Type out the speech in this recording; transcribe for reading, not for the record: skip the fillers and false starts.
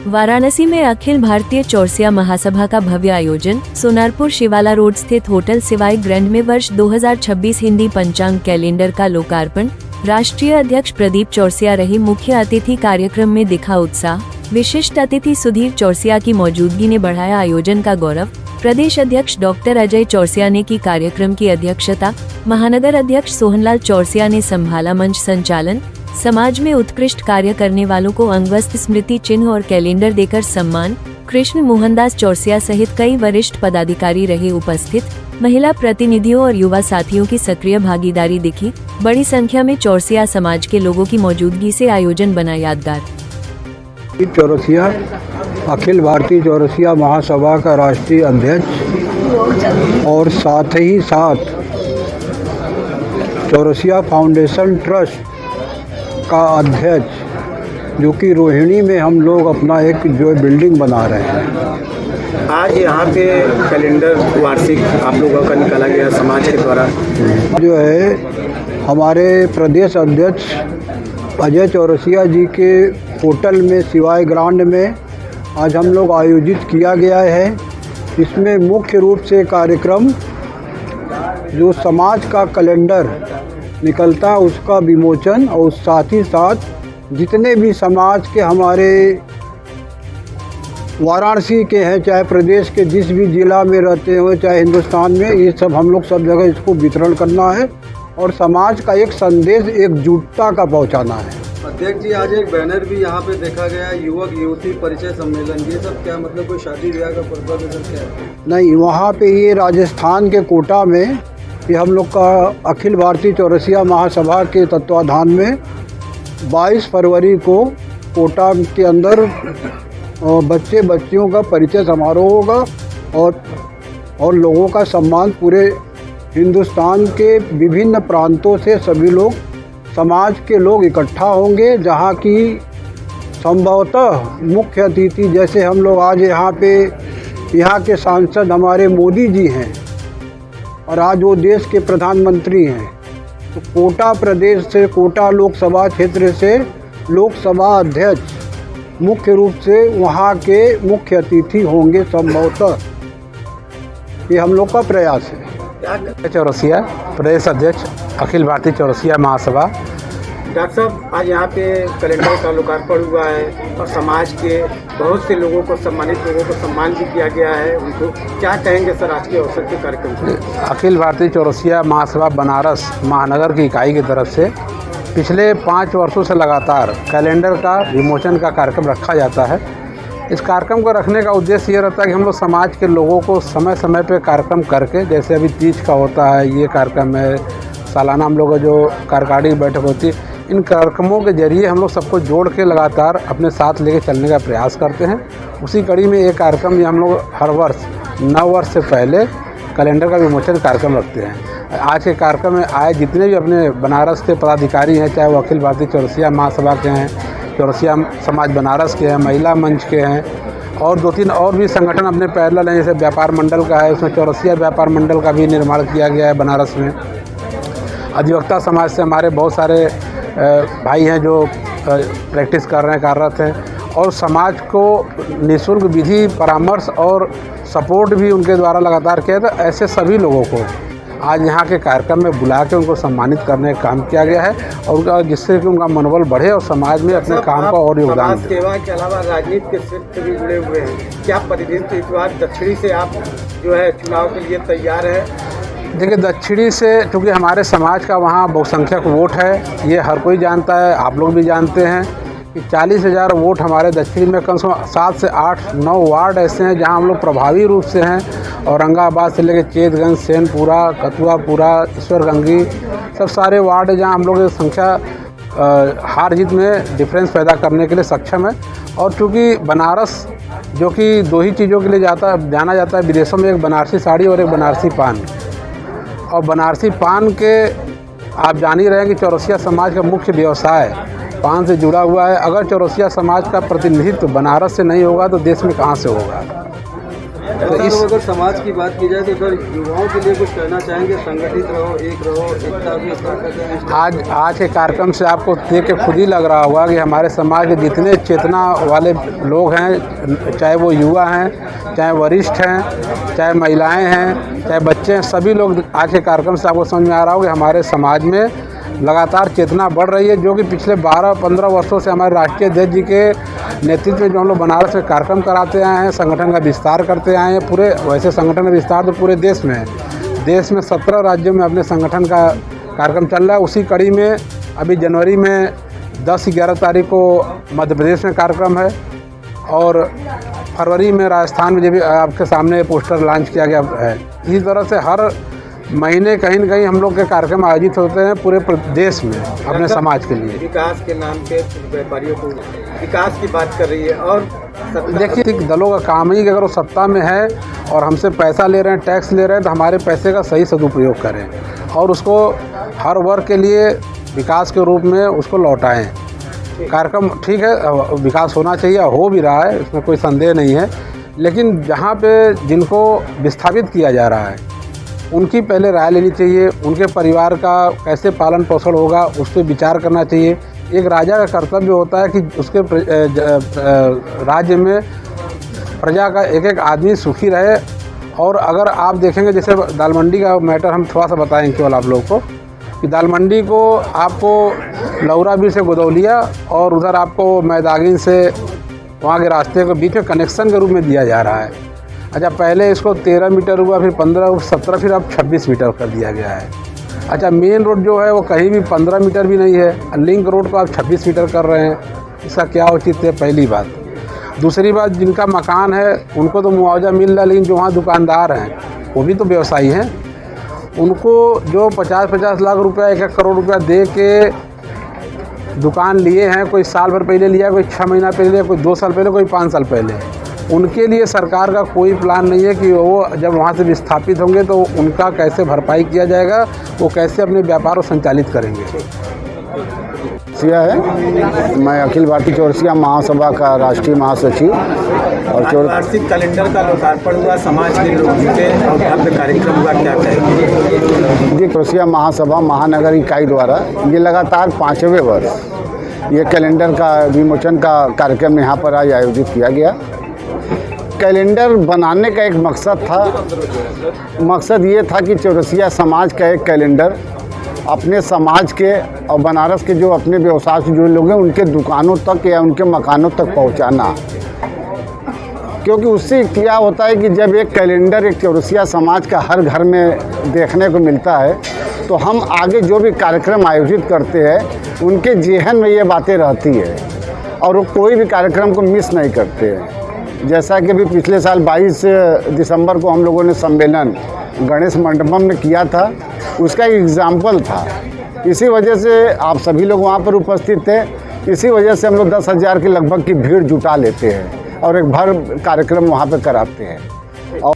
वाराणसी में अखिल भारतीय चौरसिया महासभा का भव्य आयोजन। सोनारपुर शिवाला रोड स्थित होटल सिवाई ग्रैंड में वर्ष 2026 हिंदी पंचांग कैलेंडर का लोकार्पण। राष्ट्रीय अध्यक्ष प्रदीप चौरसिया रहे मुख्य अतिथि। कार्यक्रम में दिखा उत्साह। विशिष्ट अतिथि सुधीर चौरसिया की मौजूदगी ने बढ़ाया आयोजन का गौरव। प्रदेश अध्यक्ष डॉक्टर अजय चौरसिया ने की कार्यक्रम की अध्यक्षता। महानगर अध्यक्ष सोहनलाल चौरसिया ने संभाला मंच संचालन। समाज में उत्कृष्ट कार्य करने वालों को अंगवस्त्र, स्मृति चिन्ह और कैलेंडर देकर सम्मान। कृष्ण मोहनदास चौरसिया सहित कई वरिष्ठ पदाधिकारी रहे उपस्थित। महिला प्रतिनिधियों और युवा साथियों की सक्रिय भागीदारी दिखी। बड़ी संख्या में चौरसिया समाज के लोगों की मौजूदगी से आयोजन बना यादगार। चौरसिया अखिल भारतीय चौरसिया महासभा का राष्ट्रीय अध्यक्ष और साथ ही साथ चौरसिया फाउंडेशन ट्रस्ट का अध्यक्ष, जो कि रोहिणी में हम लोग अपना एक जो बिल्डिंग बना रहे हैं। आज यहाँ पे कैलेंडर वार्षिक आप लोगों का निकाला गया समाज के द्वारा। जो है हमारे प्रदेश अध्यक्ष अजय चौरसिया जी के होटल में सिवाई ग्रांड में आज हम लोग आयोजित किया गया है। इसमें मुख्य रूप से कार्यक्रम जो समाज का कैलेंडर निकलता है उसका विमोचन, और साथ ही साथ जितने भी समाज के हमारे वाराणसी के हैं, चाहे प्रदेश के जिस भी जिला में रहते हो, चाहे हिंदुस्तान में, ये सब हम लोग सब जगह इसको वितरण करना है और समाज का एक संदेश एकजुटता का पहुंचाना है। अध्यक्ष जी, आज एक बैनर भी यहाँ पे देखा गया, युवक युवती परिचय सम्मेलन, ये सब क्या मतलब कोई शादी ब्याह का पर्पज है क्या है? नहीं, वहाँ पे ये राजस्थान के कोटा में ये हम लोग का अखिल भारतीय चौरसिया महासभा के तत्वाधान में 22 फरवरी को कोटा के अंदर बच्चे बच्चियों का परिचय समारोह होगा और लोगों का सम्मान। पूरे हिंदुस्तान के विभिन्न प्रांतों से सभी लोग, समाज के लोग इकट्ठा होंगे, जहाँ की संभवतः मुख्य अतिथि जैसे हम लोग आज यहाँ के सांसद हमारे मोदी जी हैं और आज वो देश के प्रधानमंत्री हैं। तो कोटा प्रदेश से, कोटा लोकसभा क्षेत्र से लोकसभा अध्यक्ष मुख्य रूप से वहाँ के मुख्य अतिथि होंगे संभवतः। ये हम लोग का प्रयास है। चौरसिया प्रदेश अध्यक्ष अखिल भारतीय चौरसिया महासभा। डॉक्टर साहब, आज यहाँ पे कैलेंडर का लोकार्पण हुआ है और समाज के बहुत से लोगों को, सम्मानित लोगों को सम्मान भी किया गया है। उनको क्या कहेंगे सर आज के अवसर के कार्यक्रम से? अखिल भारतीय चौरसिया महासभा बनारस महानगर की इकाई की तरफ से पिछले 5 वर्षों से लगातार कैलेंडर का विमोचन का कार्यक्रम रखा जाता है। इस कार्यक्रम को रखने का उद्देश्य ये रहता है कि हम लोग समाज के लोगों को समय समय पे कार्यक्रम करके, जैसे अभी तीज का होता है, ये कार्यक्रम है, सालाना हम लोग का जो कार्यकारिणी की बैठक होती है, इन कार्यक्रमों के जरिए हम लोग सबको जोड़ के लगातार अपने साथ लेके चलने का प्रयास करते हैं। उसी कड़ी में एक कार्यक्रम ये हम लोग हर वर्ष नव वर्ष से पहले कैलेंडर का विमोचन कार्यक्रम रखते हैं। आज के कार्यक्रम में आए जितने भी अपने बनारस के पदाधिकारी हैं, चाहे वो अखिल भारतीय चौरसिया महासभा के हैं, चौरसिया समाज बनारस के हैं, महिला मंच के हैं, और 2-3 और भी संगठन अपने पैरेलल हैं, जैसे व्यापार मंडल का है, उसमें चौरसिया व्यापार मंडल का भी निर्माण किया गया है बनारस में। अधिवक्ता समाज से हमारे बहुत सारे भाई हैं जो प्रैक्टिस कर रहे हैं, कार्यरत हैं, और समाज को निःशुल्क विधि परामर्श और सपोर्ट भी उनके द्वारा लगातार किया था। ऐसे सभी लोगों को आज यहाँ के कार्यक्रम में बुला के उनको सम्मानित करने का काम किया गया है, और उनका जिससे कि उनका मनोबल बढ़े और समाज में अपने काम का और योगदान दें। सेवा के अलावा राजनीति के क्षेत्र से भी जुड़े हुए हैं, क्या प्रतिनिधित्व इस बार दक्षिणी से आप जो है चुनाव के लिए तैयार है? देखिए, दक्षिणी से चूँकि हमारे समाज का वहाँ बहुसंख्यक वोट है, ये हर कोई जानता है, आप लोग भी जानते हैं कि 40,000 वोट हमारे दक्षिणी में कम से कम 7 से 8-9 वार्ड ऐसे हैं जहाँ हम लोग प्रभावी रूप से हैं। औरंगाबाद से लेकर चेतगंज, सेनपुरा, कथुआपुरा, ईश्वरगंगी, सब सारे वार्ड जहाँ हम लोग संख्या हार जीत में डिफरेंस पैदा करने के लिए सक्षम है। और चूँकि बनारस जो कि 2 ही चीज़ों के लिए जाना जाता है विदेशों में, एक बनारसी साड़ी और एक बनारसी पान। और बनारसी पान के आप जान ही रहे हैं कि चौरसिया समाज का मुख्य व्यवसाय पान से जुड़ा हुआ है। अगर चौरसिया समाज का प्रतिनिधित्व बनारस से नहीं होगा तो देश में कहाँ से होगा। तो इस अगर समाज की बात की जाए तो सर युवाओं के लिए कुछ कहना चाहेंगे, संगठित रहो, एकता भी ताकत है। आज के कार्यक्रम से आपको देख के खुद ही लग रहा होगा कि हमारे समाज के जितने चेतना वाले लोग हैं, चाहे वो युवा हैं, चाहे वरिष्ठ हैं, चाहे महिलाएं हैं, चाहे बच्चे हैं, सभी लोग आज के कार्यक्रम से आपको समझ में आ रहा होगा कि हमारे समाज में लगातार चेतना बढ़ रही है, जो कि पिछले 12-15 वर्षों से हमारे राष्ट्रीय अध्यक्ष जी के नेतृत्व में जो हम लोग बनारस में कार्यक्रम कराते आए हैं, संगठन का विस्तार करते आए हैं। पूरे वैसे संगठन का विस्तार तो पूरे देश में है। देश में 17 राज्यों में अपने संगठन का कार्यक्रम चल रहा है। उसी कड़ी में अभी जनवरी में 10-11 तारीख को मध्य प्रदेश में कार्यक्रम है और फरवरी में राजस्थान में भी आपके सामने पोस्टर लॉन्च किया गया है। इसी तरह से हर महीने कहीं न कहीं हम लोग के कार्यक्रम आयोजित होते हैं पूरे देश में अपने समाज के लिए। विकास के नाम पे व्यापारियों को विकास की बात कर रही है और देखिए, दलों का काम ही कि अगर वो सत्ता में है और हमसे पैसा ले रहे हैं, टैक्स ले रहे हैं, तो हमारे पैसे का सही सदुपयोग करें और उसको हर वर्ग के लिए विकास के रूप में उसको लौटाएं। कार्यक्रम ठीक है, विकास होना चाहिए, हो भी रहा है, इसमें कोई संदेह नहीं है, लेकिन जहाँ पे जिनको विस्थापित किया जा रहा है उनकी पहले राय लेनी चाहिए। उनके परिवार का कैसे पालन पोषण होगा उस पर विचार करना चाहिए। एक राजा का कर्तव्य होता है कि उसके राज्य में प्रजा का एक एक आदमी सुखी रहे। और अगर आप देखेंगे, जैसे दाल मंडी का मैटर हम थोड़ा सा बताएंगे केवल आप लोग को, कि दाल मंडी को आपको लौराबीर से गोदौलिया और उधर आपको मैदागिन से वहाँ के रास्ते के बीच में कनेक्शन के रूप में दिया जा रहा है। अच्छा, पहले इसको 13 मीटर हुआ, फिर 15, 17, फिर अब 26 मीटर कर दिया गया है। अच्छा, मेन रोड जो है वो कहीं भी 15 मीटर भी नहीं है, लिंक रोड को आप 26 मीटर कर रहे हैं। इसका क्या औचित्य है, पहली बात। दूसरी बात, जिनका मकान है उनको तो मुआवजा मिल रहा है, लेकिन जो वहाँ दुकानदार हैं वो भी तो व्यवसायी हैं। उनको जो 50-50 लाख रुपया, 1-1 करोड़ रुपया दे के दुकान लिए हैं, कोई साल भर पहले लिया, कोई 6 महीना पहले लिया, कोई 2 साल पहले, कोई 5 साल पहले, उनके लिए सरकार का कोई प्लान नहीं है कि वो जब वहाँ से विस्थापित होंगे तो उनका कैसे भरपाई किया जाएगा, वो कैसे अपने व्यापार को संचालित करेंगे। है मैं अखिल भारतीय चौरसिया महासभा का राष्ट्रीय महासचिव और वार्षिक कैलेंडर का लोकार्पण हुआ, समाज के लोग जुटे और भव्य कार्यक्रम हुआ, क्या कहेंगे? जी, चौरसिया महासभा महानगर इकाई द्वारा ये लगातार 5वें वर्ष ये कैलेंडर का विमोचन का कार्यक्रम यहाँ पर आज आयोजित किया गया। कैलेंडर बनाने का एक मकसद था। मकसद ये था कि चौरसिया समाज का एक कैलेंडर अपने समाज के और बनारस के जो अपने व्यवसाय से जुड़े लोग हैं उनके दुकानों तक या उनके मकानों तक पहुंचाना। क्योंकि उससे क्या होता है कि जब एक कैलेंडर एक चौरसिया समाज का हर घर में देखने को मिलता है तो हम आगे जो भी कार्यक्रम आयोजित करते हैं उनके जेहन में ये बातें रहती है और वो कोई भी कार्यक्रम को मिस नहीं करते हैं। जैसा कि अभी पिछले साल 22 दिसंबर को हम लोगों ने सम्मेलन गणेश मंडपम में किया था, उसका एक एग्जाम्पल था। इसी वजह से आप सभी लोग वहाँ पर उपस्थित थे। इसी वजह से हम लोग 10,000 के लगभग की भीड़ जुटा लेते हैं और एक भर कार्यक्रम वहाँ पर कराते हैं। और